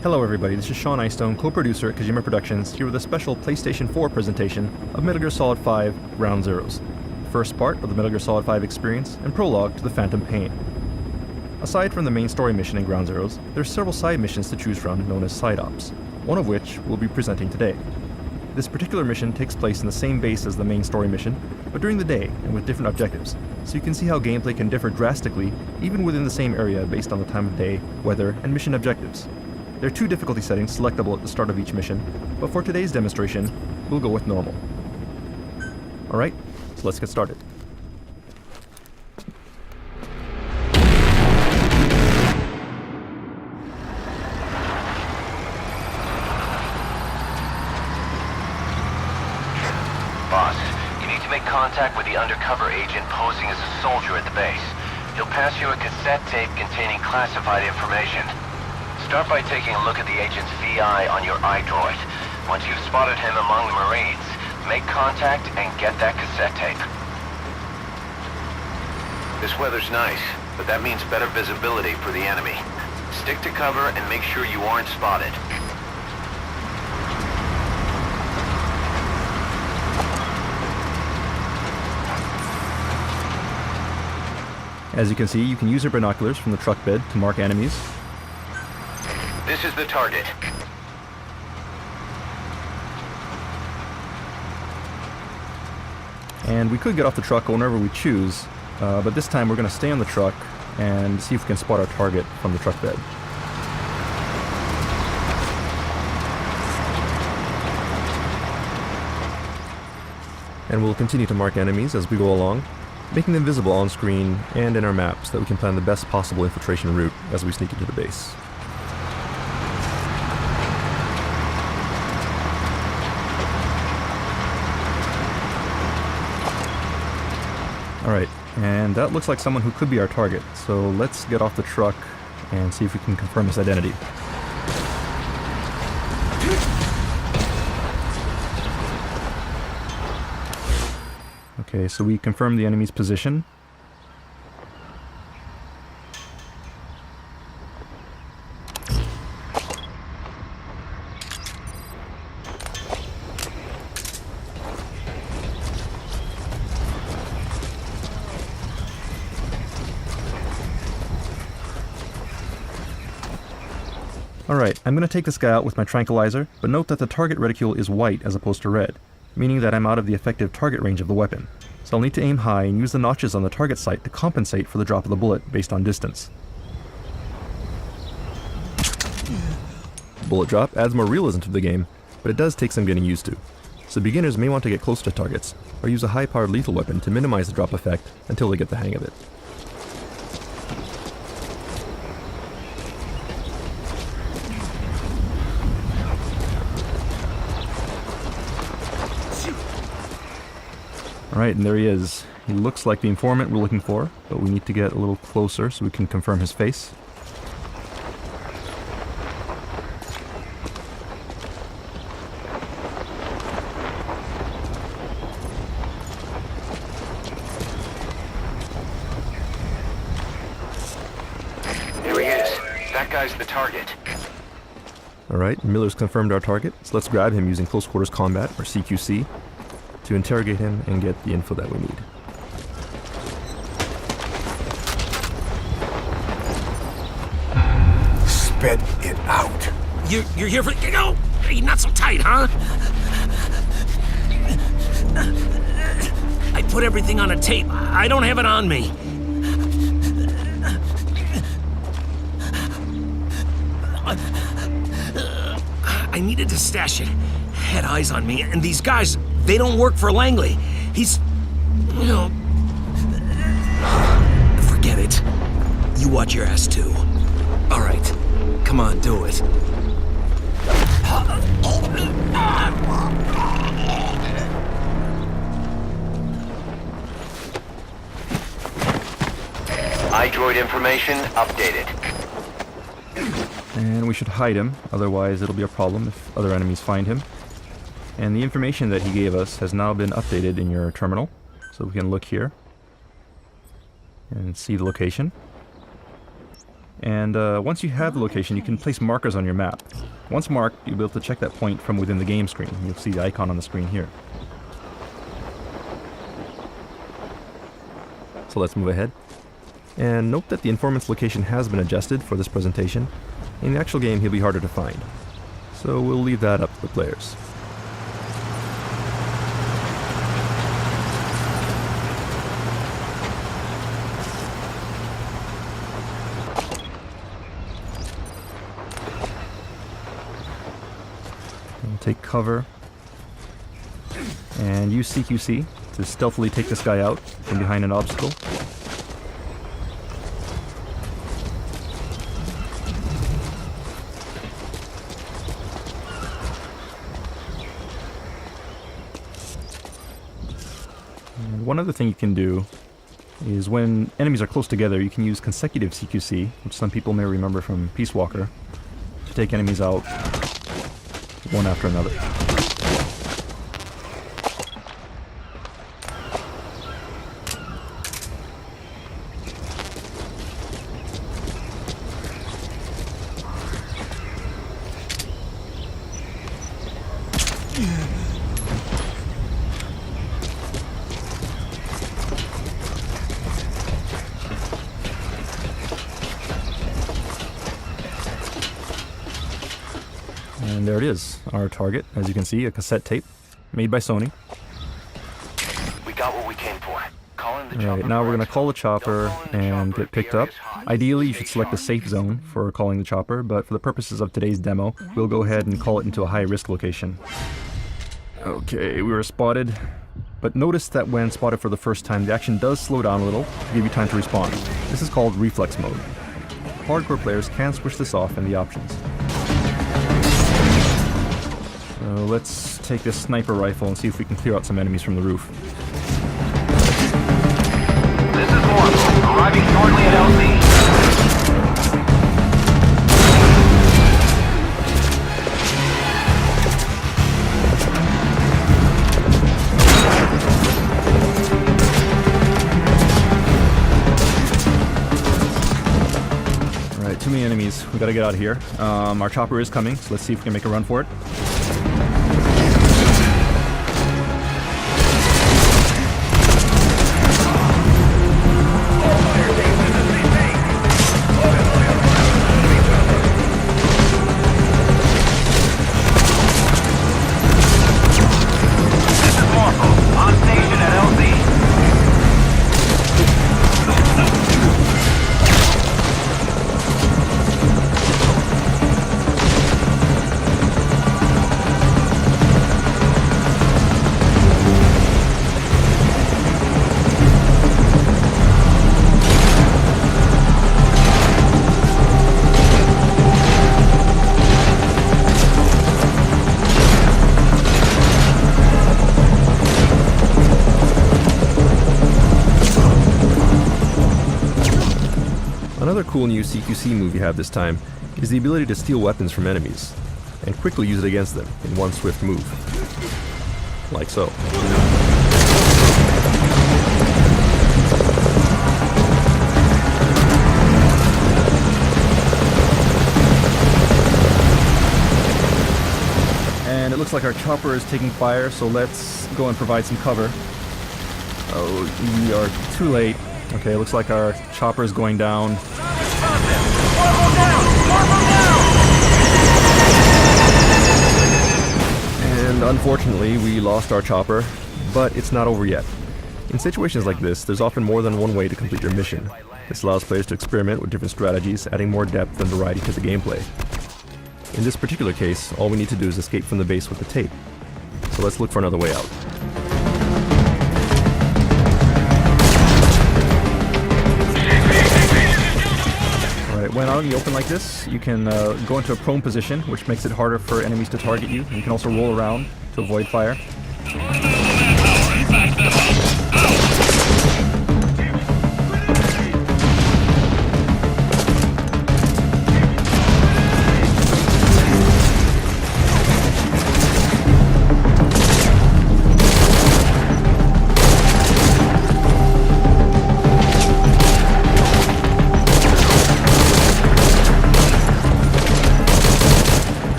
Hello everybody, this is Sean Eystone, co-producer at Kojima Productions, here with a special PlayStation 4 presentation of Metal Gear Solid 5 Ground Zeroes, first part of the Metal Gear Solid 5 experience and prologue to the Phantom Pain. Aside from the main story mission in Ground Zeroes, there are several side missions to choose from known as side ops, one of which we'll be presenting today. This particular mission takes place in the same base as the main story mission, but during the day and with different objectives, so you can see how gameplay can differ drastically even within the same area based on the time of day, weather, and mission objectives. There are two difficulty settings selectable at the start of each mission, but for today's demonstration, we'll go with normal. Alright, so let's get started. Boss, you need to make contact with the undercover agent posing as a soldier at the base. He'll pass you a cassette tape containing classified information. Start by taking a look at the agent's VI on your iDroid. Once you've spotted him among the Marines, make contact and get that cassette tape. This weather's nice, but that means better visibility for the enemy. Stick to cover and make sure you aren't spotted. As you can see, you can use your binoculars from the truck bed to mark enemies. This is the target. And we could get off the truck whenever we choose, but this time we're going to stay on the truck and see if we can spot our target from the truck bed. And we'll continue to mark enemies as we go along, making them visible on screen and in our map so that we can plan the best possible infiltration route as we sneak into the base. Alright, and that looks like someone who could be our target, so let's get off the truck and see if we can confirm his identity. Okay, so we confirmed the enemy's position. Alright, I'm going to take this guy out with my tranquilizer, but note that the target reticule is white as opposed to red, meaning that I'm out of the effective target range of the weapon. So I'll need to aim high and use the notches on the target sight to compensate for the drop of the bullet based on distance. Bullet drop adds more realism to the game, but it does take some getting used to. So beginners may want to get close to targets, or use a high-powered lethal weapon to minimize the drop effect until they get the hang of it. Alright, and there he is. He looks like the informant we're looking for, but we need to get a little closer so we can confirm his face. Here he is. That guy's the target. Alright, Miller's confirmed our target, so let's grab him using close quarters combat, or CQC, to interrogate him and get the info that we need. Spit it out. You're here for the go. Hey, not so tight, huh? I put everything on a tape. I don't have it on me. I needed to stash it. Had eyes on me, and these guys, they don't work for Langley. He's... you know... Forget it. You watch your ass, too. All right. Come on, do it. iDroid information updated. And we should hide him, otherwise it'll be a problem if other enemies find him. And the information that he gave us has now been updated in your terminal, so we can look here and see the location. And once you have the location, you can place markers on your map. Once marked, you'll be able to check that point from within the game screen. You'll see the icon on the screen here. So let's move ahead. And note that the informant's location has been adjusted for this presentation. In the actual game, he'll be harder to find. So we'll leave that up to the players. Take cover and use CQC to stealthily take this guy out from behind an obstacle. And one other thing you can do is when enemies are close together, you can use consecutive CQC, which some people may remember from Peace Walker, to take enemies out one after another. And there it is, our target. As you can see, a cassette tape made by Sony. We got what we came for. Call in the chopper. Alright, now we're going to call the chopper and get picked up. Ideally, you should select a safe zone for calling the chopper, but for the purposes of today's demo, we'll go ahead and call it into a high-risk location. Okay, we were spotted, but notice that when spotted for the first time, the action does slow down a little to give you time to respond. This is called reflex mode. Hardcore players can switch this off in the options. So let's take this sniper rifle and see if we can clear out some enemies from the roof. This is Morph, arriving shortly at LC. Alright, too many enemies. We gotta get out of here. Our chopper is coming, so let's see if we can make a run for it. Another cool new CQC move you have this time is the ability to steal weapons from enemies, and quickly use it against them in one swift move. Like so. And it looks like our chopper is taking fire, so let's go and provide some cover. Oh, we are too late. Okay, it looks like our chopper is going down. And unfortunately, we lost our chopper, but it's not over yet. In situations like this, there's often more than one way to complete your mission. This allows players to experiment with different strategies, adding more depth and variety to the gameplay. In this particular case, all we need to do is escape from the base with the tape. So let's look for another way out. When out in the open like this, you can go into a prone position, which makes it harder for enemies to target you. You can also roll around to avoid fire.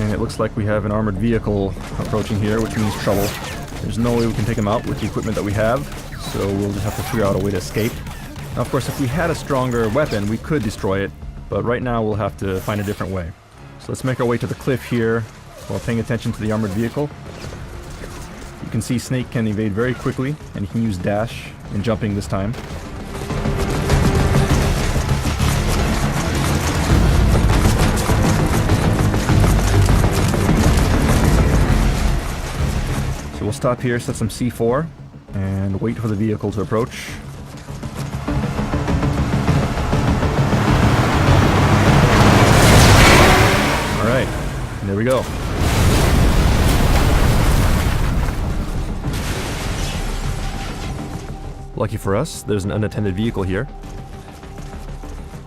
And it looks like we have an armored vehicle approaching here, which means trouble. There's no way we can take him out with the equipment that we have, so we'll just have to figure out a way to escape. Now, of course, if we had a stronger weapon, we could destroy it, but right now we'll have to find a different way. So let's make our way to the cliff here while paying attention to the armored vehicle. You can see Snake can evade very quickly, and he can use dash and jumping this time. So we'll stop here, set some C4, and wait for the vehicle to approach. Alright, there we go. Lucky for us, there's an unattended vehicle here.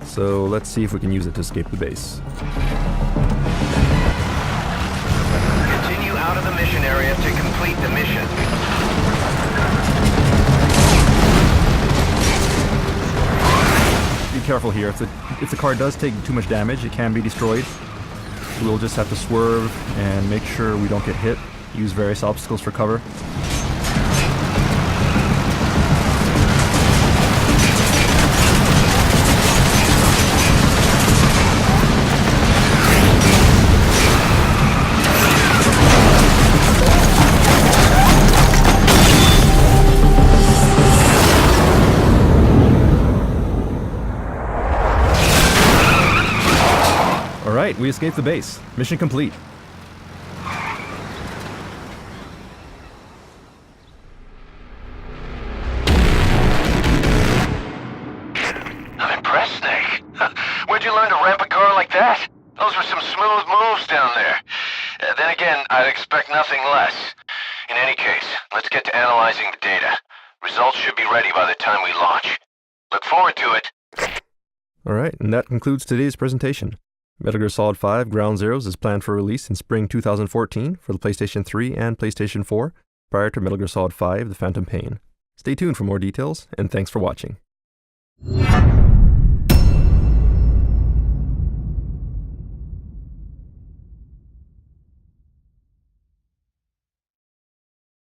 So let's see if we can use it to escape the base. Continue out of the mission area to complete the mission. Be careful here. If the car does take too much damage, it can be destroyed. We'll just have to swerve and make sure we don't get hit. Use various obstacles for cover. Alright, we escaped the base. Mission complete. I'm impressed, Snake. Where'd you learn to ramp a car like that? Those were some smooth moves down there. Then again, I'd expect nothing less. In any case, let's get to analyzing the data. Results should be ready by the time we launch. Look forward to it. Alright, and that concludes today's presentation. Metal Gear Solid 5 Ground Zeroes is planned for release in spring 2014 for the PlayStation 3 and PlayStation 4, prior to Metal Gear Solid 5 The Phantom Pain. Stay tuned for more details, and thanks for watching.